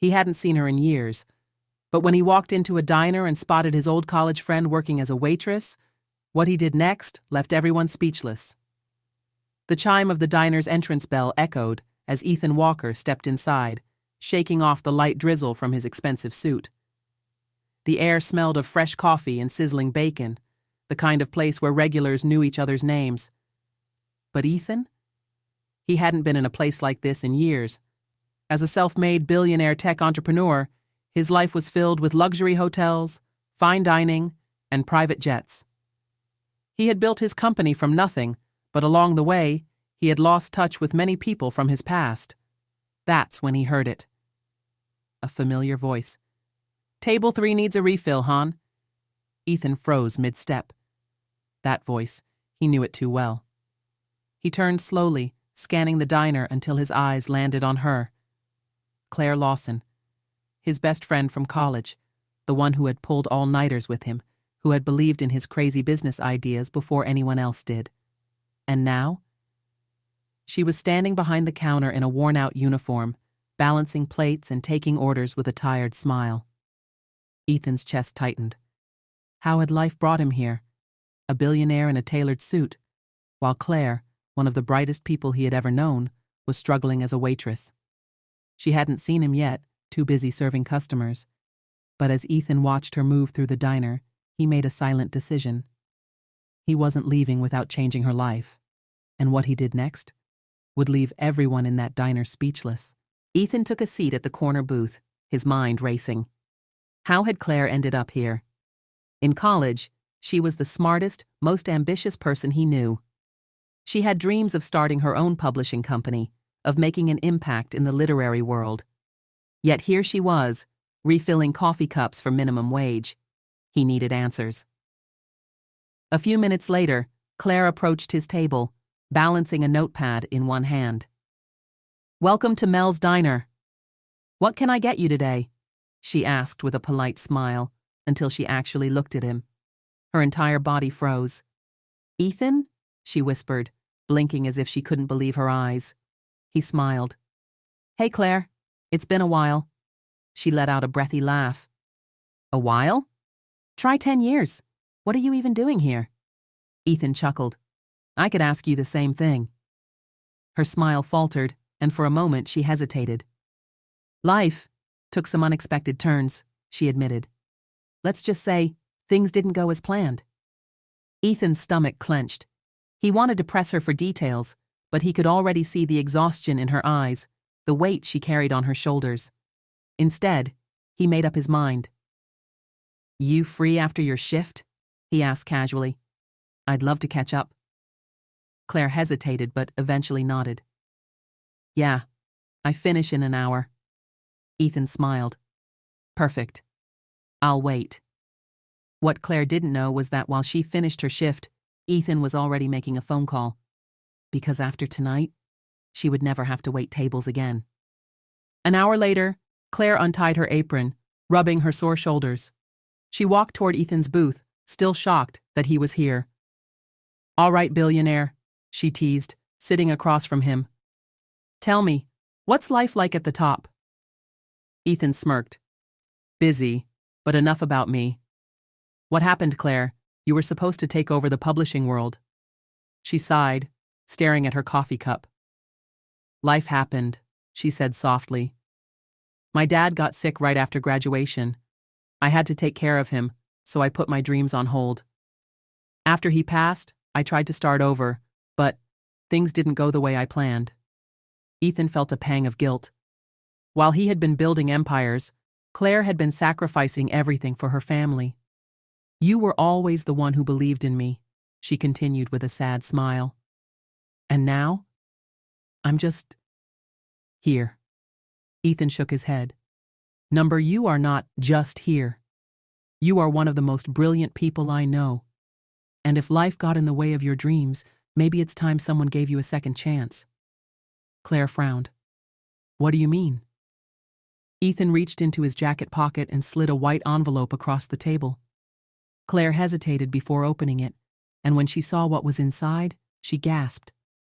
He hadn't seen her in years, but when he walked into a diner and spotted his old college friend working as a waitress, what he did next left everyone speechless. The chime of the diner's entrance bell echoed as Ethan Walker stepped inside, shaking off the light drizzle from his expensive suit. The air smelled of fresh coffee and sizzling bacon, the kind of place where regulars knew each other's names. But Ethan? He hadn't been in a place like this in years. As a self-made billionaire tech entrepreneur, his life was filled with luxury hotels, fine dining, and private jets. He had built his company from nothing, but along the way, he had lost touch with many people from his past. That's when he heard it. A familiar voice. "Table 3 needs a refill, hon." Ethan froze mid-step. That voice, he knew it too well. He turned slowly, scanning the diner until his eyes landed on her. Claire Lawson, his best friend from college, the one who had pulled all-nighters with him, who had believed in his crazy business ideas before anyone else did. And now? She was standing behind the counter in a worn-out uniform, balancing plates and taking orders with a tired smile. Ethan's chest tightened. How had life brought him here? A billionaire in a tailored suit, while Claire, one of the brightest people he had ever known, was struggling as a waitress. She hadn't seen him yet, too busy serving customers. But as Ethan watched her move through the diner, he made a silent decision. He wasn't leaving without changing her life. And what he did next would leave everyone in that diner speechless. Ethan took a seat at the corner booth, his mind racing. How had Claire ended up here? In college, she was the smartest, most ambitious person he knew. She had dreams of starting her own publishing company, of making an impact in the literary world. Yet here she was, refilling coffee cups for minimum wage. He needed answers. A few minutes later, Claire approached his table, balancing a notepad in one hand. "Welcome to Mel's Diner. What can I get you today?" she asked with a polite smile, until she actually looked at him. Her entire body froze. "Ethan?" she whispered, blinking as if she couldn't believe her eyes. He smiled. "Hey, Claire. It's been a while." She let out a breathy laugh. "A while? Try 10 years. What are you even doing here?" Ethan chuckled. "I could ask you the same thing." Her smile faltered, and for a moment she hesitated. "Life took some unexpected turns," she admitted. "Let's just say things didn't go as planned." Ethan's stomach clenched. He wanted to press her for details, but he could already see the exhaustion in her eyes, the weight she carried on her shoulders. Instead, he made up his mind. "You free after your shift?" he asked casually. "I'd love to catch up." Claire hesitated but eventually nodded. "Yeah, I finish in an hour." Ethan smiled. "Perfect. I'll wait." What Claire didn't know was that while she finished her shift, Ethan was already making a phone call. Because after tonight, she would never have to wait tables again. An hour later, Claire untied her apron, rubbing her sore shoulders. She walked toward Ethan's booth, still shocked that he was here. "All right, billionaire," she teased, sitting across from him. "Tell me, what's life like at the top?" Ethan smirked. "Busy, but enough about me." "What happened, Claire? You were supposed to take over the publishing world." She sighed, staring at her coffee cup. "Life happened," she said softly. "My dad got sick right after graduation. I had to take care of him, so I put my dreams on hold. After he passed, I tried to start over, but things didn't go the way I planned." Ethan felt a pang of guilt. While he had been building empires, Claire had been sacrificing everything for her family. "You were always the one who believed in me," she continued with a sad smile. "And now? I'm just here." Ethan shook his head. "Number, you are not just here. You are one of the most brilliant people I know. And if life got in the way of your dreams, maybe it's time someone gave you a second chance." Claire frowned. "What do you mean?" Ethan reached into his jacket pocket and slid a white envelope across the table. Claire hesitated before opening it, and when she saw what was inside, she gasped.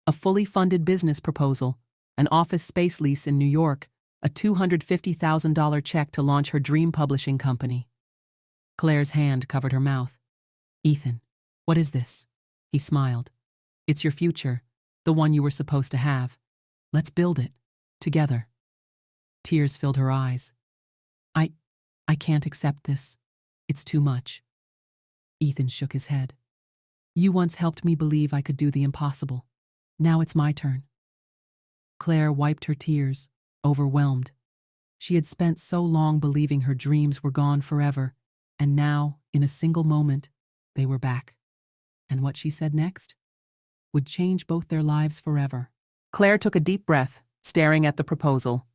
A fully funded business proposal, an office space lease in New York, a $250,000 check to launch her dream publishing company. Claire's hand covered her mouth. Ethan, what is this? He smiled. It's your future, the one you were supposed to have. Let's build it, together. Tears filled her eyes. I can't accept this. It's too much. Ethan shook his head. You once helped me believe I could do the impossible. Now it's my turn. Claire wiped her tears, overwhelmed. She had spent so long believing her dreams were gone forever, and now, in a single moment, they were back. And what she said next would change both their lives forever. Claire took a deep breath, staring at the proposal.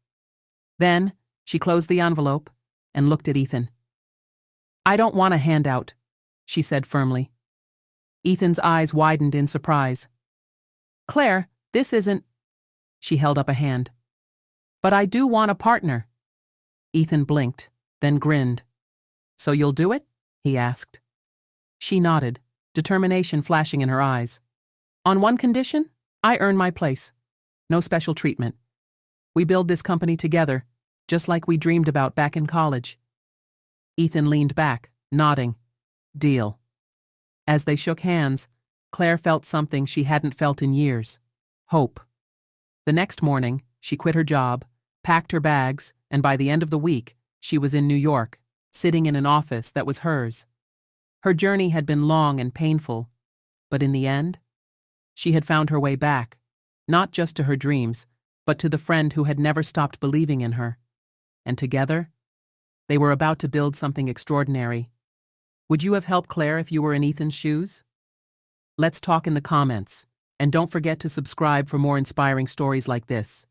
Then, she closed the envelope and looked at Ethan. I don't want a handout, she said firmly. Ethan's eyes widened in surprise. Claire, this isn't... She held up a hand. But I do want a partner. Ethan blinked, then grinned. So you'll do it? He asked. She nodded, determination flashing in her eyes. On one condition, I earn my place. No special treatment. We build this company together, just like we dreamed about back in college. Ethan leaned back, nodding. Deal. As they shook hands, Claire felt something she hadn't felt in years. Hope. The next morning, she quit her job, packed her bags, and by the end of the week, she was in New York, sitting in an office that was hers. Her journey had been long and painful, but in the end, she had found her way back, not just to her dreams, but to the friend who had never stopped believing in her. And together, they were about to build something extraordinary. Would you have helped Claire if you were in Ethan's shoes? Let's talk in the comments, and don't forget to subscribe for more inspiring stories like this.